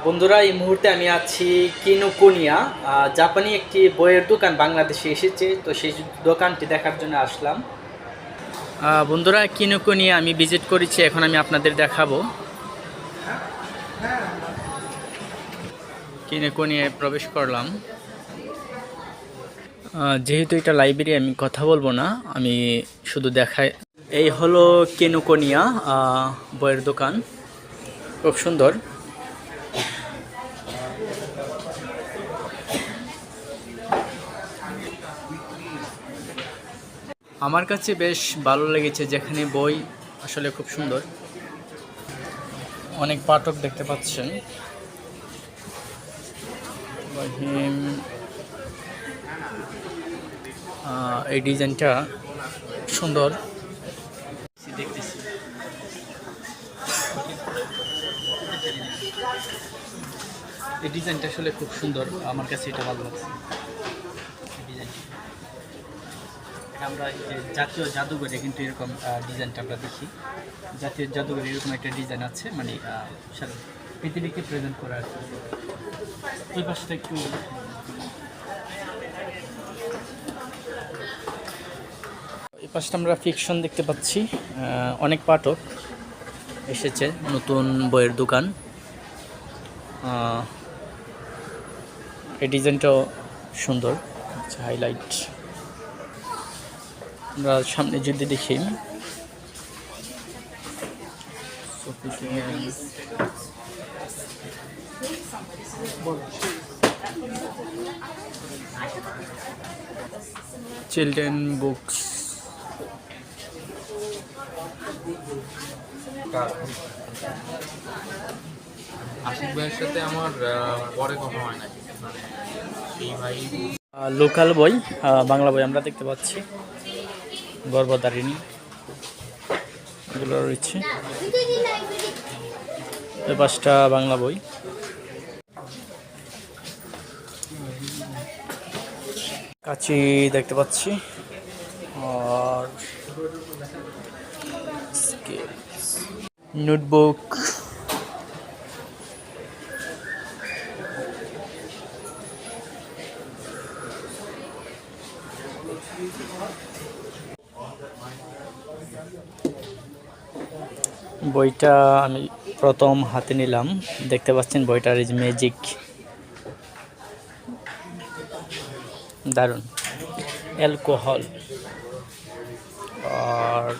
বন্ধুরা, এই মুহূর্তে আমি আছি কিনুকুনিয়া। জাপানি একটি বইয়ের দোকান বাংলাদেশে এসেছে, তো সেই দোকানটি দেখার জন্য আসলাম। বন্ধুরা, কিনুকুনিয়া আমি ভিজিট করেছি, এখন আমি আপনাদের দেখাবো। কিনুকুনিয়ায় প্রবেশ করলাম। যেহেতু এটা লাইব্রেরি, আমি কথা বলবো না, আমি শুধু দেখাই। এই হলো কিনুকুনিয়া বইয়ের দোকান, খুব সুন্দর। আমার কাছে বেশ ভালো লেগেছে, যেখানে বই আসলে খুব সুন্দর। অনেক পাঠক দেখতে পাচ্ছেন। এই ডিজাইনটা সুন্দর দেখতেছি। এই ডিজাইনটা আসলে খুব সুন্দর, আমার কাছে এটা ভালো লাগছে। আমরা জাতীয় জাদুঘরে কিন্তু এরকম ডিজাইনটা আমরা দেখি। জাতীয় জাদুঘরে এরকম একটা ডিজাইন আছে, মানে সারা পৃথিবীকে প্রেজেন্ট করা আর কি। এই পাশটা একটু এই পাশটা আমরা ফিকশন দেখতে পাচ্ছি। অনেক পাঠক এসেছে, নতুন বইয়ের দোকান। এই ডিজাইনটাও সুন্দর, হাইলাইট। আমরা সামনে যদি দেখি, চিলড্রেন বুকস। আশিক ভাইয়ের সাথে আমার পরে কথা হয় না, মানে এই ভাই লোকাল বই, বাংলা বই আমরা দেখতে পাচ্ছি। গর্ভধারিণী এগুলো রয়েছে। এই পাঁচটা বাংলা বই। কাঁচি দেখতে পাচ্ছি, আর নোটবুক। বইটা আমি প্রথম হাতে নিলাম, দেখতে পাচ্ছেন বইটার ইজ ম্যাজিক, দারুণ। অ্যালকোহল। আর